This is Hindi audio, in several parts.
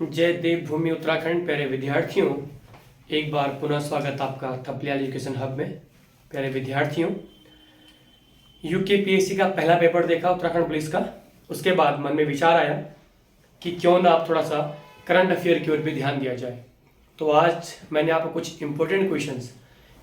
जय देवभूमि उत्तराखंड। प्यारे विद्यार्थियों, एक बार पुनः स्वागत आपका थपलियाल एजुकेशन हब में। प्यारे विद्यार्थियों, यूकेपीएससी का पहला पेपर देखा उत्तराखंड पुलिस का। उसके बाद मन में विचार आया कि क्यों ना आप थोड़ा सा करंट अफेयर की ओर भी ध्यान दिया जाए। तो आज मैंने आपको कुछ इंपॉर्टेंट क्वेश्चंस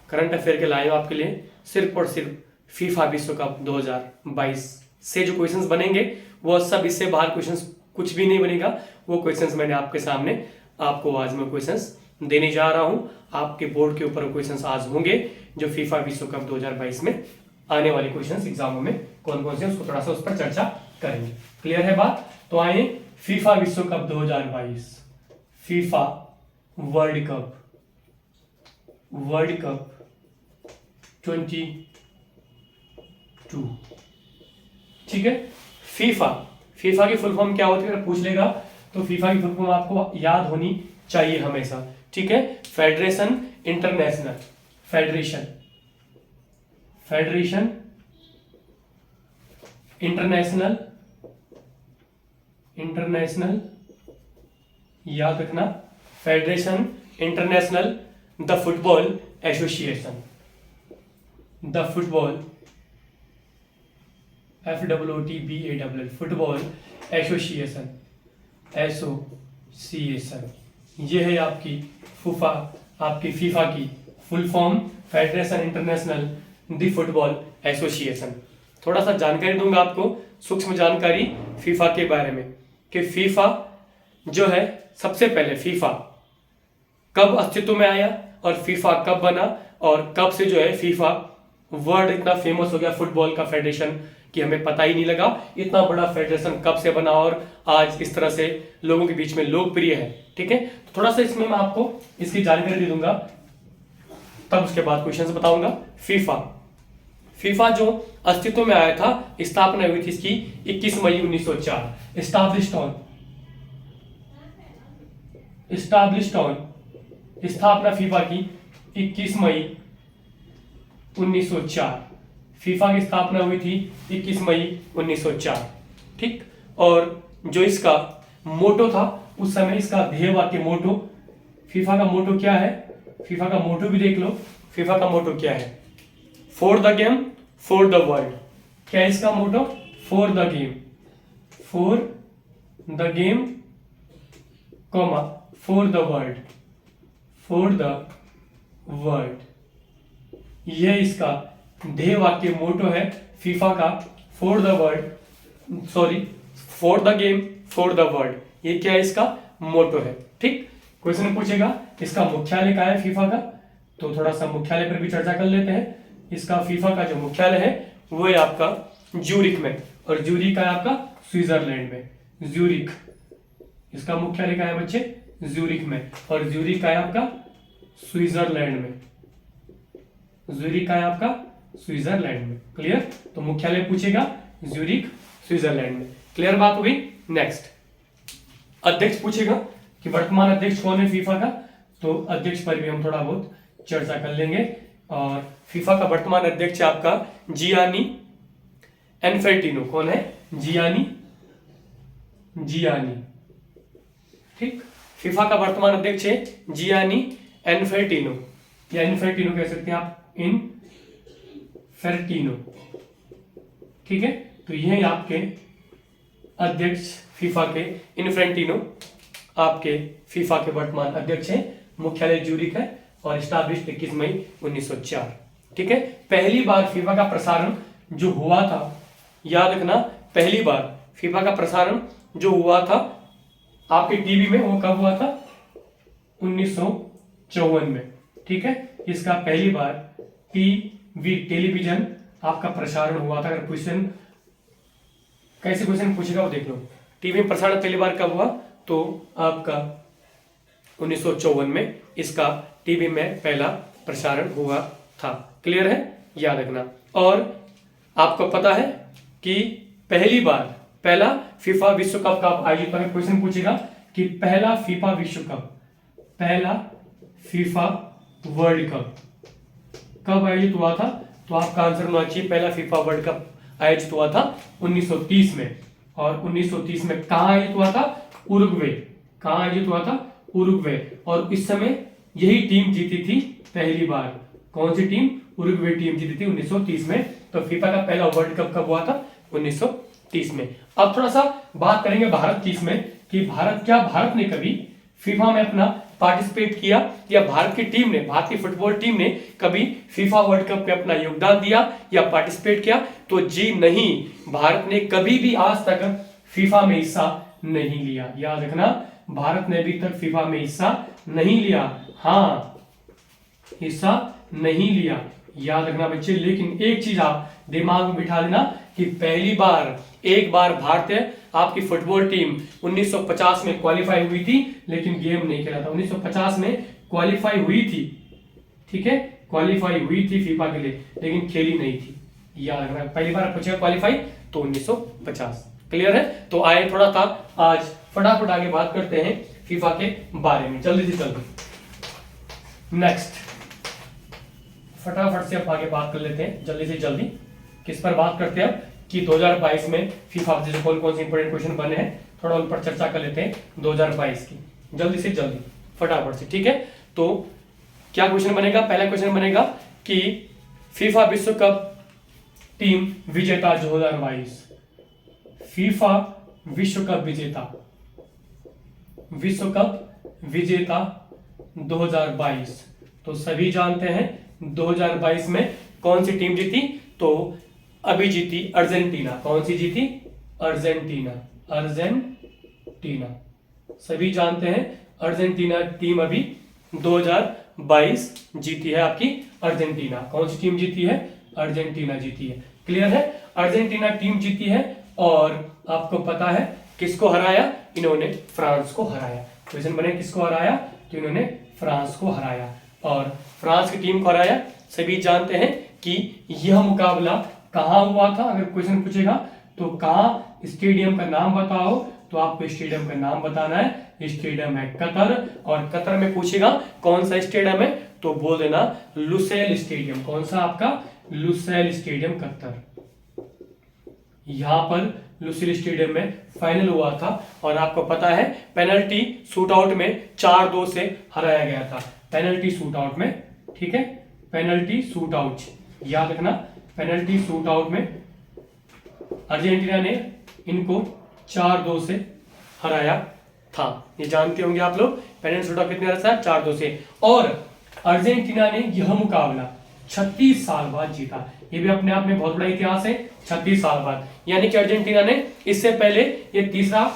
करंट अफेयर के लाए आपके लिए। सिर्फ और सिर्फ फीफा विश्व कप 2022 से जो क्वेश्चंस बनेंगे वो सब, इससे बाहर क्वेश्चंस कुछ भी नहीं बनेगा। वो क्वेश्चंस मैंने आपके सामने आपको आज मैं क्वेश्चंस देने जा रहा हूं। आपके बोर्ड के ऊपर क्वेश्चंस आज होंगे जो फीफा विश्व कप 2022 में आने वाले क्वेश्चंस एग्जामों में कौन कौन से, उसको थोड़ा सा उस पर चर्चा करेंगे। क्लियर है बात? तो आइए, फीफा विश्व कप 2022, फीफा वर्ल्ड कप 22, ठीक है। फीफा की फुल फॉर्म क्या होती है अगर पूछ लेगा तो फीफा की फुल फॉर्म आपको याद होनी चाहिए हमेशा, ठीक है। फेडरेशन इंटरनेशनल, फेडरेशन इंटरनेशनल याद रखना, federation international the football association, the football FOOTBALL football association, ये है आपकी फीफा की full form, federation international the football association. थोड़ा सा जानकारी दूंगा आपको, सूक्ष्म जानकारी फीफा के बारे में कि फीफा जो है, सबसे पहले फीफा कब अस्तित्व में आया और फीफा कब बना और कब से जो है फीफा वर्ल्ड इतना फेमस हो गया फुटबॉल का फेडरेशन कि हमें पता ही नहीं लगा इतना बड़ा फेडरेशन कब से बना और आज इस तरह से लोगों के बीच में लोकप्रिय है, ठीक है। तो थोड़ा सा इसमें मैं आपको इसकी जानकारी दे दूंगा, तब उसके बाद क्वेश्चंस बताऊंगा। फीफा जो अस्तित्व में आया था, स्थापना हुई थी इसकी 21 मई 1904। स्थापना फीफा की 21 मई 1904। फीफा की स्थापना हुई थी 21 मई 1904, ठीक। और जो इसका मोटो था उस समय, इसका ध्येय वाक्य मोटो, फीफा का मोटो क्या है, फीफा का मोटो भी देख लो। फीफा का मोटो क्या है? For the game for the world. क्या है इसका motto? For the game comma for the world, यह इसका ध्येय वाक्य मोटो है फीफा का। For the game for the world, ये क्या है इसका मोटो है, ठीक। क्वेश्चन पूछेगा इसका मुख्यालय कहाँ है फीफा का, तो थोड़ा सा मुख्यालय पर भी चर्चा कर लेते हैं। इसका फीफा का जो मुख्यालय है वो है आपका ज्यूरिख में, और ज्यूरिख का है आपका स्विट्जरलैंड में। ज्यूरिख, इसका मुख्यालय कहाँ है बच्चे? ज्यूरिख में, और ज्यूरिख का है आपका स्विट्जरलैंड में। ज्यूरिख का है आपका स्विट्जरलैंड में। क्लियर? तो मुख्यालय पूछेगा ज्यूरिख स्विट्जरलैंड में। क्लियर बात हो गई। नेक्स्ट, अध्यक्ष पूछेगा कि वर्तमान अध्यक्ष कौन है फीफा का, तो अध्यक्ष पर भी हम थोड़ा बहुत चर्चा कर लेंगे। और फीफा का वर्तमान अध्यक्ष आपका जियानी इन्फैंटिनो। कौन है? जियानी, ठीक। फीफा का वर्तमान अध्यक्ष है जियानी इन्फैंटिनो, या इन्फैंटिनो कह सकते हैं आप, इन्फैंटिनो, ठीक है। तो ये आपके अध्यक्ष फीफा के इन्फैंटिनो आपके फीफा के वर्तमान अध्यक्ष हैं। मुख्यालय ज्यूरिख है और स्टैब्लिश्ड 21 मई 1904, ठीक है। पहली बार फीफा का प्रसारण जो हुआ था, याद रखना, पहली बार फीफा का प्रसारण जो हुआ था आपके टीवी में, वो कब हुआ था? 1954 में, ठीक है। इसका पहली बार टीवी टेलीविजन आपका प्रसारण हुआ था। अगर क्वेश्चन कैसे क्वेश्चन पूछेगा वो देख लो। टीवी में प्रसारण पहली बार कब हुआ, तो आपका 1954 में इसका टीवी में पहला प्रसारण हुआ था। क्लियर है? याद रखना। और आपको पता है कि पहला फीफा विश्व कप कब आयोजित हुआ? क्वेश्चन पूछेगा कि पहला फीफा विश्व कप, पहला फीफा वर्ल्ड कप कब आयोजित हुआ था, तो आपका आंसर होना चाहिए पहला फीफा वर्ल्ड कप आयोजित हुआ था 1930 में। और 1930 में कहां आयोजित हुआ था? उरुग्वे, कहाँ आयोजित हुआ था? उरुग्वे। और इस समय यही टीम जीती थी पहली बार। कौन सी टीम? उरुग्वे टीम जीती थी 1930 में। तो फीफा का पहला वर्ल्ड कप कब हुआ था? 1930 में। अब थोड़ा सा बात करेंगे भारत की इसमें कि भारत ने कभी फीफा में अपना पार्टिसिपेट किया, या भारत की टीम ने, भारत की फुटबॉल टीम ने कभी फीफा वर्ल्ड कप में अपना योगदान दिया या पार्टिसिपेट किया? तो जी नहीं, भारत ने कभी भी आज तक फीफा में हिस्सा नहीं लिया। याद रखना, भारत ने अभी तक फीफा में हिस्सा नहीं लिया। हाँ, हिस्सा नहीं लिया, याद रखना बच्चे। लेकिन एक चीज आप दिमाग में बिठा लेना कि पहली बार, एक बार भारतीय आपकी फुटबॉल टीम 1950 में क्वालिफाई हुई थी, लेकिन गेम नहीं खेला था। 1950 में क्वालिफाई हुई थी, ठीक है, क्वालिफाई हुई थी फीफा के लिए, लेकिन खेली नहीं थी। याद रखना, पहली बार पूछेगा क्वालिफाई तो 1950। क्लियर है? तो आए थोड़ा था आज फटाफट आगे बात करते हैं फीफा के बारे में, जल्दी से जल्दी। नेक्स्ट, फटाफट से अब आगे बात कर लेते हैं जल्दी से जल्दी। किस पर बात करते हैं अब कि 2022 में फीफा से कौन कौन से इंपोर्टेंट क्वेश्चन बने हैं, थोड़ा उन पर चर्चा कर लेते हैं 2022 की, जल्दी से जल्दी फटाफट से, ठीक है। तो क्या क्वेश्चन बनेगा? पहला क्वेश्चन बनेगा कि फीफा विश्व कप टीम विजेता 2022, फीफा विश्व कप विजेता, विश्व कप विजेता 2022। तो सभी जानते हैं 2022 में कौन सी टीम जीती? तो अभी जीती अर्जेंटीना। कौन सी जीती? Argentina, Argentina. सभी जानते हैं अर्जेंटीना टीम अभी 2022 जीती है आपकी अर्जेंटीना। कौन सी टीम जीती है? अर्जेंटीना जीती है। क्लियर है? अर्जेंटीना टीम जीती है। और आपको पता है किसको हराया? इन्होंने फ्रांस को हराया। क्वेश्चन बने किसको हराया? तो इन्होंने फ्रांस को हराया, और फ्रांस की टीम को हराया। सभी जानते हैं कि यह मुकाबला कहां हुआ था। अगर क्वेश्चन पूछेगा तो कहां, स्टेडियम का नाम बताओ, तो आपको स्टेडियम का नाम बताना है। स्टेडियम है कतर, और कतर में पूछेगा कौन सा स्टेडियम है, तो बोल देना लुसेल स्टेडियम। कौन सा आपका? Lusail stadium Qatar. यहां पर लुसेल स्टेडियम में फाइनल हुआ था, और आपको पता है पेनल्टी शूटआउट में 4-2 से हराया गया था। पेनल्टी शूटआउट में, ठीक है, पेनल्टी शूटआउट, याद रखना, पेनल्टी शूटआउट में अर्जेंटीना ने इनको 4-2 से हराया था। ये जानते होंगे आप लोग, पेनल्टी शूटआउट कितने हराया था? 4-2 से। और अर्जेंटीना ने यह मुकाबला 36 साल बाद जीता। ये भी अपने आप में बहुत बड़ा इतिहास है, 36 साल बाद। यानी कि अर्जेंटीना ने इससे पहले ये तीसरा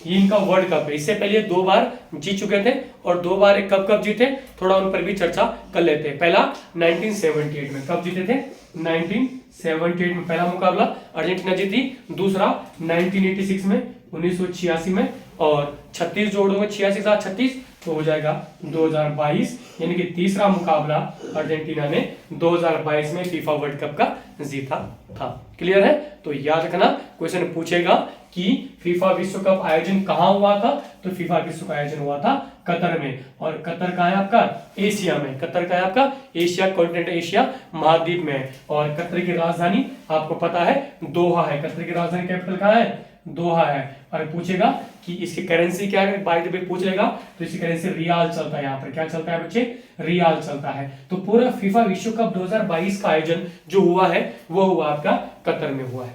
इनका वर्ल्ड कप है। इससे पहले 2 बार जीत चुके थे, और 2 बार एक कप जीते, थोड़ा उन पर भी चर्चा कर लेते हैं। पहला 1978 में, कब जीते थे? 1978 में पहला मुकाबला अर्जेंटीना जीती। दूसरा 1986 में, 1986 में, और 36 जोड़ोगे, 86 साथ 36 तो हो जाएगा 2022। यानी कि तीसरा मुकाबला अर्जेंटीना ने 2022 में फीफा वर्ल्ड कप का जीता था। क्लियर है? तो याद रखना, क्वेश्चन पूछेगा कि फीफा विश्व कप आयोजन कहां हुआ था, तो फीफा विश्व का आयोजन हुआ था कतर में। और कतर कहां है आपका? एशिया में। कतर का है आपका? एशिया, कॉन्टिनेंट एशिया महाद्वीप में है। और कतर की राजधानी आपको पता है दोहा है। कतर की राजधानी कैपिटल कहां है? दोहा है। और पूछेगा कि इसकी करेंसी क्या है, बाय द वे पूछ लेगा, तो इसकी करेंसी रियाल चलता है। यहाँ पर क्या चलता है बच्चे? रियाल चलता है। तो पूरा फीफा विश्व कप 2022 का आयोजन जो हुआ है वो हुआ आपका कतर में हुआ है।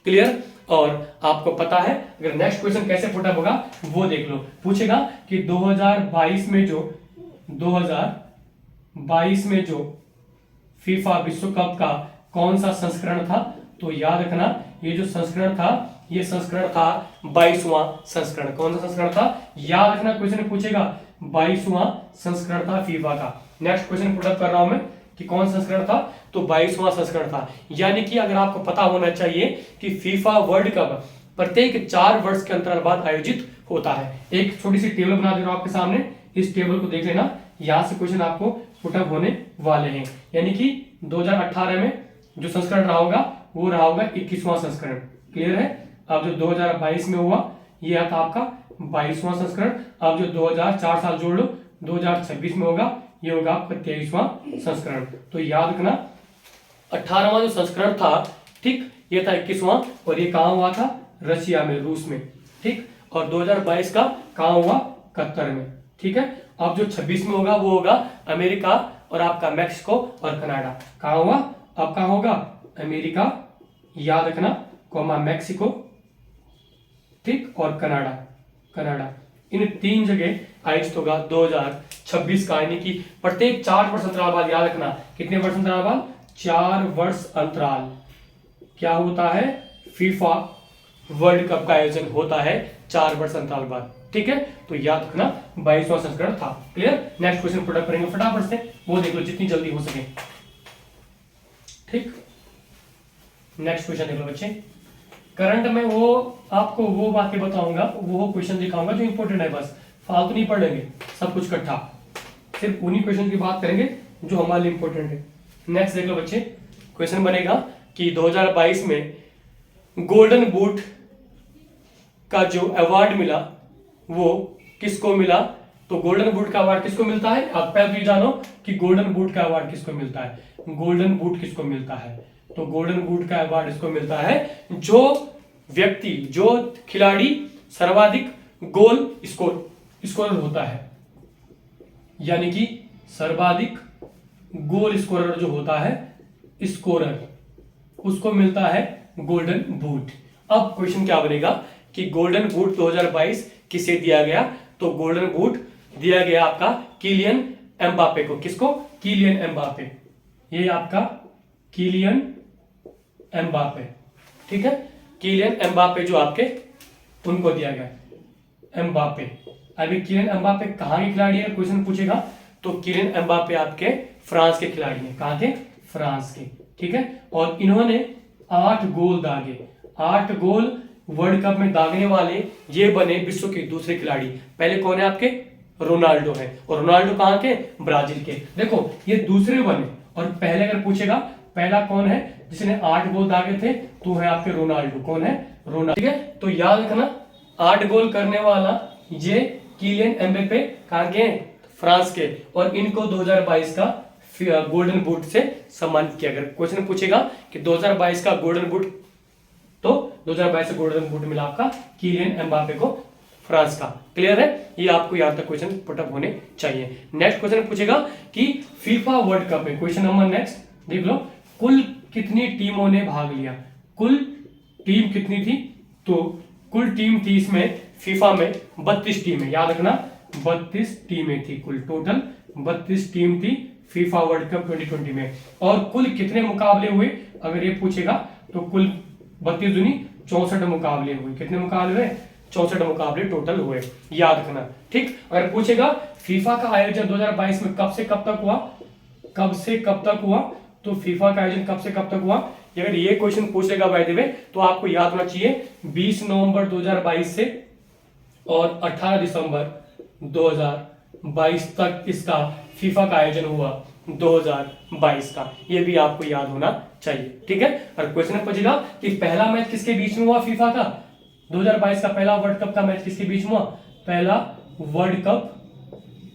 क्लियर? और आपको पता है, अगर नेक्स्ट क्वेश्चन कैसे पुटअप होगा वो देख लो। पूछेगा कि 2022 में जो फीफा विश्व कप का कौन सा संस्करण था, तो याद रखना ये जो संस्करण था, ये संस्करण था 22वां संस्करण। कौन सा संस्करण था? याद रखना, क्वेश्चन पूछेगा 22वां संस्करण था फीफा का। नेक्स्ट क्वेश्चन पुटअप कर रहा हूं मैं कि कौन संस्करण था, तो 22वां संस्करण था। यानी कि अगर आपको पता होना चाहिए कि फीफा वर्ल्ड कप प्रत्येक 4 वर्ष के अंतराल बाद आयोजित होता है। एक छोटी सी टेबल बना दे रहा हूं आपके सामने, इस टेबल को देख लेना, यहां से क्वेश्चन आपको पुटअप होने वाले हैं। यानी कि 2018 में जो संस्करण रहा होगा वो रहा होगा 21वां संस्करण। क्लियर है? अब जो 2022 में हुआ ये था आपका 22वां संस्करण। अब जो 2004 साल जोड़ लो, 2026 में होगा, ये होगा आपका 23वां संस्करण। तो याद रखना 18वां जो संस्करण था, ठीक, ये था 21वां, और ये कहां हुआ था? रशिया में, रूस में। ठीक। और 2022 का कहाँ हुआ? कतर में, ठीक है। अब जो 26 में होगा वो होगा अमेरिका और आपका मैक्सिको और कनाडा। कहाँ हुआ? अब कहाँ होगा? अमेरिका, याद रखना, कोमा मैक्सिको, ठीक, और कनाडा, कनाडा, इन 3 जगह आयोजित होगा 2026 का, यानी कि प्रत्येक 4 वर्ष अंतराल बाद। याद रखना कितने वर्ष अंतराल बाद? 4 वर्ष अंतराल क्या होता है? फीफा वर्ल्ड कप का आयोजन होता है 4 वर्ष अंतराल बाद, ठीक है। तो याद रखना 22वां संस्करण था। Clear? Next question put up करेंगे फटाफट से, वो देख लो जितनी जल्दी हो सके, ठीक। नेक्स्ट क्वेश्चन देख लो बच्चे। करंट में वो आपको वो बातें बताऊंगा, वो क्वेश्चन दिखाऊंगा जो इंपॉर्टेंट है, बस फालतू नहीं पढ़ लेंगे सब कुछ इकट्ठा, सिर्फ उन्हीं क्वेश्चन की बात करेंगे जो हमारे लिए इंपॉर्टेंट है। नेक्स्ट देख लो बच्चे, क्वेश्चन बनेगा कि 2022 में गोल्डन बूट का जो अवार्ड मिला वो किसको मिला? तो गोल्डन बूट का अवार्ड किसको मिलता है? आप पहले तो ये जानो कि गोल्डन बूट का अवार्ड किसको मिलता है। गोल्डन बूट किसको मिलता है? तो गोल्डन बूट का अवार्ड इसको मिलता है जो व्यक्ति, जो खिलाड़ी सर्वाधिक गोल स्कोरर होता है, यानी कि सर्वाधिक गोल स्कोरर जो होता है, स्कोरर, उसको मिलता है गोल्डन बूट। अब क्वेश्चन क्या बनेगा कि गोल्डन बूट 2022 किसे दिया गया? तो गोल्डन बूट दिया गया आपका किलियन एम्बापे को। किसको? Kylian Mbappe. ये आपका किलियन एम्बापे, ठीक है। किलियन एम्बापे जो आपके, उनको दिया गया एम्बापे। अभी किलियन एम्बापे कहाँ के खिलाड़ी है क्वेश्चन पूछेगा, तो किलियन एम्बापे आपके फ्रांस के खिलाड़ी हैं। कहाँ के? फ्रांस के, ठीक है। और इन्होंने 8 गोल दागे, 8 गोल वर्ल्ड कप में दागने वाले ये बने विश्व के दूसरे खिलाड़ी। पहले कौन है आपके? रोनाल्डो है, और रोनाल्डो कहाँ के? ब्राजील के। देखो ये दूसरे बने, और पहले अगर पूछेगा पहला कौन है जिसने 8 गोल दागे थे, तो है आपके रोनाल्डो। कौन है? रोनाल्डो, ठीक है। तो याद रखना 8 गोल करने वाला ये किलियन एम्बापे कहाँ के? फ्रांस के। और इनको 2022 का गोल्डन बूट से सम्मानित किया गया। क्वेश्चन पूछेगा कि 2022 का गोल्डन बूट, तो 2022 से गोल्डन बूट मिला आपका किलियन एम्बापे को, फ्रांस का। क्लियर है? ये आपको यहाँ तक क्वेश्चन पुटअप होने चाहिए। नेक्स्ट क्वेश्चन पूछेगा कि फीफा वर्ल्ड कप में, क्वेश्चन नंबर नेक्स्ट देख लो, कुल कितनी टीमों ने भाग लिया? कुल टीम कितनी थी? तो कुल टीम थी इसमें फीफा में 32 टीमें। याद रखना 32 टीमें थी कुल, टोटल 32 टीम थी फीफा वर्ल्ड कप 2020 में। और कुल कितने मुकाबले हुए अगर ये पूछेगा, तो कुल 32 दूनी 64 मुकाबले हुए। कितने मुकाबले हुए? 64 मुकाबले टोटल हुए, याद रखना, ठीक। अगर पूछेगा फीफा का आयोजन 2022 में कब से कब तक हुआ, कब से कब तक हुआ, तो फीफा का आयोजन कब से कब तक हुआ, अगर ये क्वेश्चन पूछेगा बाय द वे, तो आपको याद होना चाहिए 20 नवंबर 2022 से और 18 दिसंबर 2022 तक इसका फीफा का आयोजन हुआ 2022 का। ये भी आपको याद होना चाहिए, ठीक है। और क्वेश्चन पूछेगा कि पहला मैच किसके बीच में हुआ फीफा का? 2022 का पहला वर्ल्ड कप का मैच किसके बीच में हुआ? पहला वर्ल्ड कप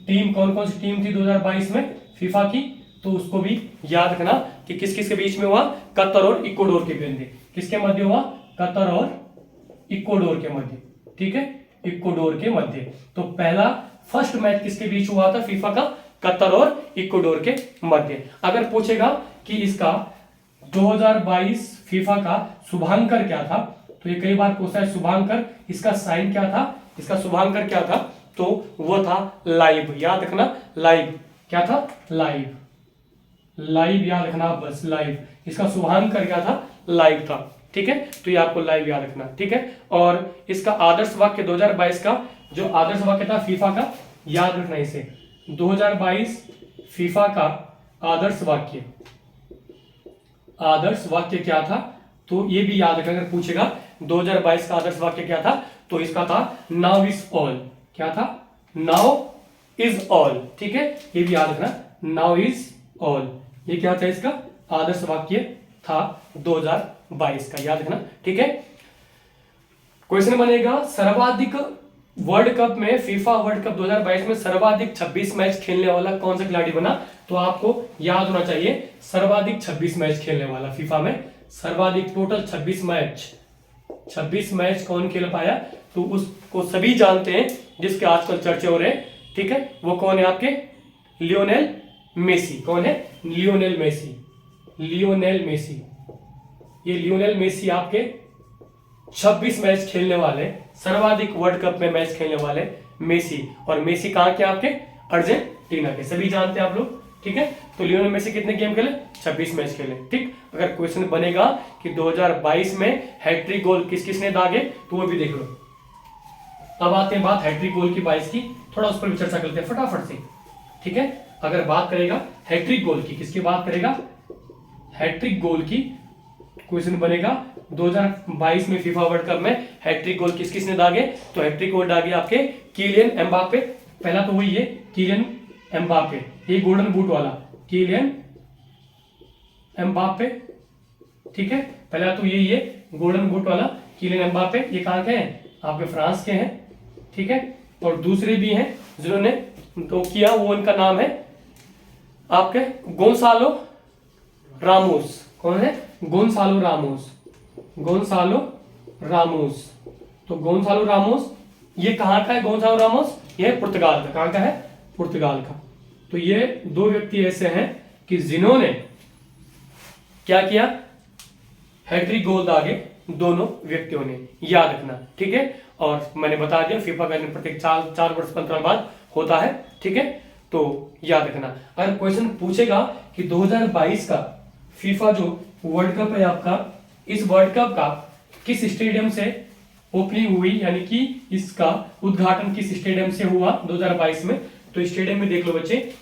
टीम कौन कौन सी टीम थी 2022 में फीफा की, तो उसको भी याद रखना कि किस किस के बीच में हुआ? कतर और इक्वाडोर के मध्य। किसके मध्य हुआ? कतर और इक्वाडोर के मध्य, ठीक है, इक्वाडोर के मध्य। तो पहला फर्स्ट मैच किसके बीच हुआ था फीफा का? कतर और इक्वाडोर के मध्य। अगर पूछेगा कि इसका 2022 फीफा का शुभांकर क्या था, तो ये कई बार पूछा है शुभांकर, इसका साइन क्या था, इसका शुभांकर क्या था, तो वो था लाइव। याद रखना लाइव, क्या था? लाइव, लाइव याद रखना बस, लाइव। इसका शुभांकर क्या था? लाइव था, ठीक है। तो ये आपको लाइव याद रखना, ठीक है। और इसका आदर्श वाक्य 2022 का जो आदर्श वाक्य था फीफा का, याद रखना इसे, 2022 फीफा का आदर्श वाक्य, आदर्श वाक्य क्या था, तो ये भी याद रखना। अगर पूछेगा 2022 का आदर्श वाक्य क्या था, तो इसका था नाउ इज ऑल। क्या था? नाउ इज ऑल, ठीक है, ये भी याद रखना, नाउ इज ऑल। ये क्या था? इसका आदर्श वाक्य था 2022 का, याद रखना, ठीक है। क्वेश्चन बनेगा सर्वाधिक वर्ल्ड कप में, फीफा वर्ल्ड कप 2022 में सर्वाधिक 26 मैच खेलने वाला कौन सा खिलाड़ी बना? तो आपको याद होना चाहिए सर्वाधिक 26 मैच खेलने वाला फीफा में, सर्वाधिक टोटल 26 मैच 26 मैच कौन खेल पाया, तो उसको सभी जानते हैं जिसके आजकल चर्चे हो रहे हैं, ठीक है। वो कौन है आपके, लियोनेल मेसी। कौन है, लियोनेल मेसी। लियोनेल मेसी, ये लियोनेल मेसी आपके 26 मैच खेलने वाले, सर्वाधिक वर्ल्ड कप में मैच खेलने वाले मेसी। और मेसी कहां के, आपके अर्जेंटीना के, सभी जानते हैं आप लोग, ठीक है। तो लियोनेल मेसी कितने गेम खेले, 26 मैच खेले, ठीक। अगर क्वेश्चन बनेगा कि 2022 में हैट्रिक गोल किस किसने दागे, तो वो भी देख लो। अब आते हैं बात हैट्रिक गोल की 22 की, थोड़ा उस पर भी चर्चा करते हैं फटाफट से, ठीक है। अगर बात करेगा हैट्रिक गोल की, किसकी बात करेगा, हैट्रिक गोल की, क्वेश्चन बनेगा 2022 में फीफा वर्ल्ड कप में हैट्रिक गोल किस किसने दागे, तो हैट्रिक गोल दागे आपके किलियन एम्बापे। पहला तो वही है, किलियन एम्बापे, ये गोल्डन बूट वाला किलियन एम्बापे, ठीक है। पहला तो यही है, गोल्डन बूट वाला किलियन एम्बापे। ये कहां के हैं, आपके फ्रांस के हैं, ठीक है। और दूसरे भी हैं जिन्होंने तो किया, वो उनका नाम है आपके गोंसालो रामोस। कौन है, गोंसालो रामोस। गोंसालो रामोस, तो गोंसालो रामोस ये कहां का है, गोंसालो रामोस ये पुर्तगाल का। कहां का है, पुर्तगाल का। तो ये दो व्यक्ति ऐसे हैं कि जिन्होंने क्या किया, हैट्रिक गोल दागे, दोनों व्यक्तियों ने, याद रखना, ठीक है। और मैंने बता दिया फीफा का प्रत्येक 4 वर्ष 15 बाद होता है, ठीक है। तो याद रखना, अगर क्वेश्चन पूछेगा कि 2022 का फीफा जो वर्ल्ड कप है आपका, इस वर्ल्ड कप का किस स्टेडियम से ओपनिंग हुई, यानी कि इसका उद्घाटन किस स्टेडियम से हुआ 2022 में, तो स्टेडियम में देख लो बच्चे,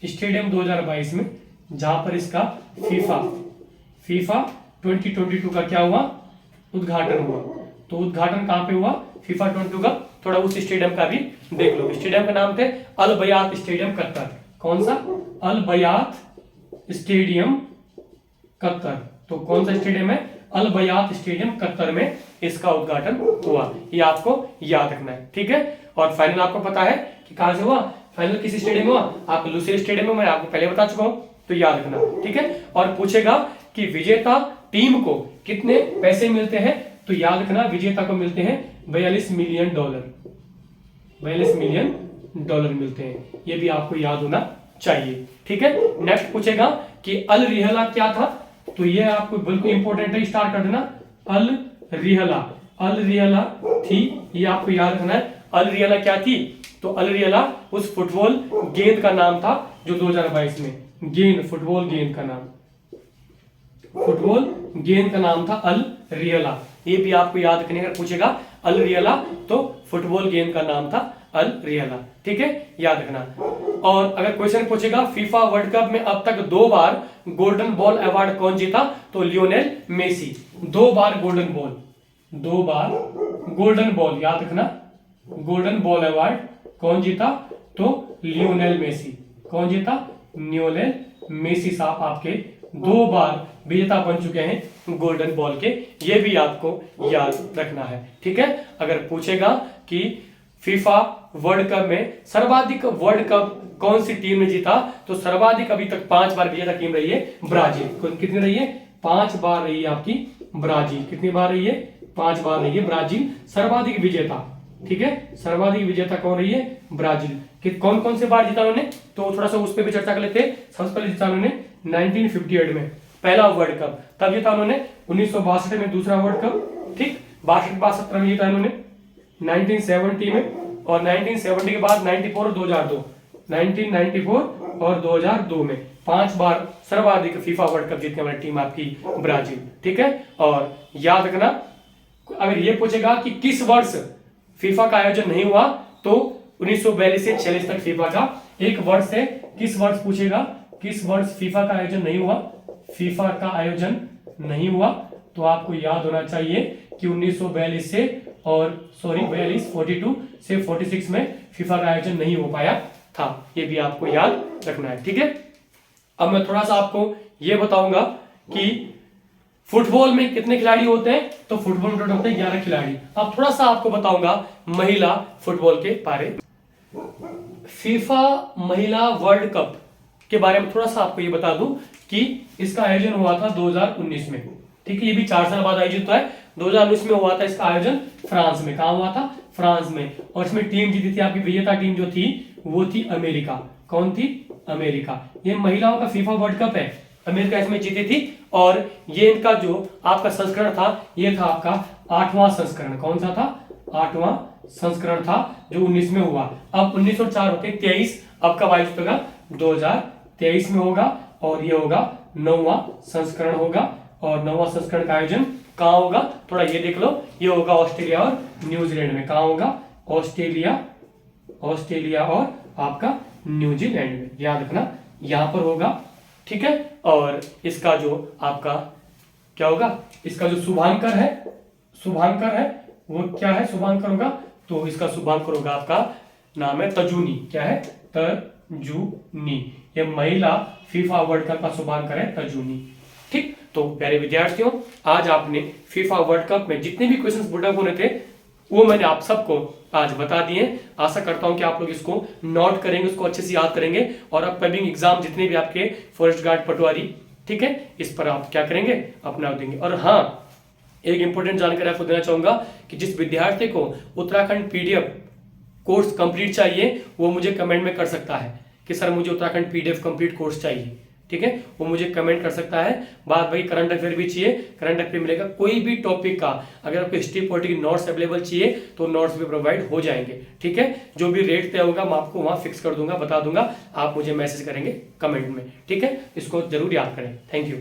स्टेडियम 2022 में, जहां पर इसका फीफा 2022 का क्या हुआ, उद्घाटन हुआ। तो उद्घाटन कहां पे हुआ, फीफा 22 का, थोड़ा उस स्टेडियम का भी देख लो। स्टेडियम का नाम थे अल बयात स्टेडियम कतर। कौन सा, अल बयात स्टेडियम कतर। तो कौन सा स्टेडियम है, अल बयात स्टेडियम कतर में इसका उद्घाटन हुआ, ये आपको याद रखना है, ठीक है। और फाइनल आपको पता है कि कहां से हुआ, फाइनल किस स्टेडियम में हुआ, आप लुसेल स्टेडियम में, मैं आपको पहले बता चुका हूं, तो याद रखना, ठीक है। और पूछेगा कि विजेता टीम को कितने पैसे मिलते हैं, तो याद रखना विजेता को मिलते हैं $42 मिलियन, $42 मिलियन मिलते हैं, ये भी आपको याद होना चाहिए, ठीक है। नेक्स्ट पूछेगा कि अल रिहला क्या था, तो ये आपको बिल्कुल इंपॉर्टेंट है, स्टार्ट कर देना, अल रिहला थी, ये आपको याद रखना है। अल रिहला क्या थी, तो अल रिहला उस फुटबॉल गेंद का नाम था जो 2022 में फुटबॉल गेंद का नाम था अल रिहला, ये भी आपको याद रखने का। पूछेगा अल रिहला, तो फुटबॉल गेंद का नाम था अल रिहला, ठीक है, याद रखना। और अगर क्वेश्चन पूछेगा फीफा वर्ल्ड कप में अब तक 2 बार गोल्डन बॉल अवार्ड कौन जीता, तो लियोनेल मेसी। 2 बार गोल्डन बॉल, याद रखना, गोल्डन बॉल अवार्ड कौन जीता, तो लियोनेल मेसी। कौन जीता, लियोनेल मेसी साहब आपके 2 बार विजेता बन चुके हैं गोल्डन बॉल के, ये भी आपको याद रखना है, ठीक है। अगर पूछेगा कि फीफा वर्ल्ड कप में सर्वाधिक वर्ल्ड कप कौन सी टीम ने जीता, तो सर्वाधिक अभी तक 5 बार विजेता टीम रही है ब्राजील। कितनी रही है, 5 बार रही है आपकी ब्राजील। कितनी बार रही है, 5 बार रही है ब्राजील सर्वाधिक विजेता, ठीक है। सर्वाधिक विजेता कौन रही है, ब्राजील। कि कौन कौन से बार जीता उन्होंने, तो थोड़ा सा उस पर भी चर्चा कर लेते हैं। सबसे पहले जीता उन्होंने 1958 में पहला वर्ल्ड कप, तब जीता उन्होंने 1962 में दूसरा वर्ल्ड कप, ठीक। 62-63 में जीता इन्होंने 1970 में, और 1970 के बाद 94 और 2002, 1994 और 2002 में 5 बार सर्वाधिक फीफा वर्ल्ड कप जीतने वाली टीम आपकी ब्राजील, ठीक है। और याद रखना, अगर ये पूछेगा कि किस वर्ष फीफा का आयोजन नहीं हुआ, तो 1942 से 46 तक फीफा का एक वर्ष है। किस वर्ष पूछेगा, किस वर्ष फीफा का आयोजन नहीं हुआ, फीफा का आयोजन नहीं हुआ, तो आपको याद होना चाहिए कि 1942 से 42 से 46 में फीफा का आयोजन नहीं हो पाया था, ये भी आपको याद रखना है, ठीक है। अब मैं थोड़ा सा आपको ये बताऊंगा कि फुटबॉल में कितने खिलाड़ी होते हैं, तो फुटबॉल में होते हैं 11 खिलाड़ी। अब थोड़ा सा आपको बताऊंगा महिला फुटबॉल के बारे में। फीफा महिला वर्ल्ड कप के बारे में थोड़ा सा आपको ये बता दूं कि इसका आयोजन हुआ था 2019 में, ठीक है, ये भी 4 साल बाद आयोजित हुआ है। 2019 में हुआ था इसका आयोजन फ्रांस में। कहाँ हुआ था? फ्रांस में। और इसमें टीम जीती थी, आपकी विजेता टीम जो थी वो थी अमेरिका। कौन थी? अमेरिका। ये महिलाओं का फीफा वर्ल्ड कप है, अमेरिका इसमें जीती थी। और ये इनका जो आपका संस्करण था, ये था आपका 8वां संस्करण। कौन सा था? 8वां संस्करण था जो 19 में हुआ। अब 19 और 4 होते 23। अब कब आयोजित होगा? 2023 में होगा। और ये होगा 9वां संस्करण होगा। और 9वां संस्करण का आयोजन कहाँ होगा? थोड़ा ये देख लो, ये होगा ऑस्ट्रेलिया और न्यूजीलैंड में। कहाँ होगा? ऑस्ट्रेलिया और आपका न्यूजीलैंड में, याद रखना, यहां पर होगा। ठीक है। और इसका जो आपका क्या होगा? इसका जो शुभांकर है वो क्या है? शुभांकर होगा, तो इसका शुभांकर होगा, आपका नाम है तजुनी। क्या है? तजुनी। ये महिला फीफा वर्ल्ड कप का शुभांकर है तजुनी। ठीक। तो प्यारे विद्यार्थियों, आज आपने फीफा वर्ल्ड कप में जितने भी क्वेश्चंस पुट अप होने थे वो मैंने आप सबको आज बता दिए। आशा करता हूं कि आप लोग इसको नोट करेंगे, उसको अच्छे से याद करेंगे और अपकमिंग एग्जाम जितने भी आपके फॉरेस्ट गार्ड, पटवारी, ठीक है, इस पर आप क्या करेंगे? अपना देंगे। और हाँ, एक इंपॉर्टेंट जानकारी आपको देना चाहूंगा कि जिस विद्यार्थी को उत्तराखंड पीडीएफ कोर्स कंप्लीट चाहिए वो मुझे कमेंट में कर सकता है कि सर मुझे उत्तराखंड पीडीएफ कंप्लीट कोर्स चाहिए। ठीक है, वो मुझे कमेंट कर सकता है। बात भाई करंट अफेयर भी चाहिए, करंट अफेयर मिलेगा। कोई भी टॉपिक का अगर आपको हिस्ट्री पॉलिटी की नोट्स अवेलेबल चाहिए तो नोट्स भी प्रोवाइड हो जाएंगे। ठीक है, जो भी रेट तय होगा मैं आपको वहां फिक्स कर दूंगा, बता दूंगा। आप मुझे मैसेज करेंगे कमेंट में। ठीक है, इसको जरूर याद करें। Thank you.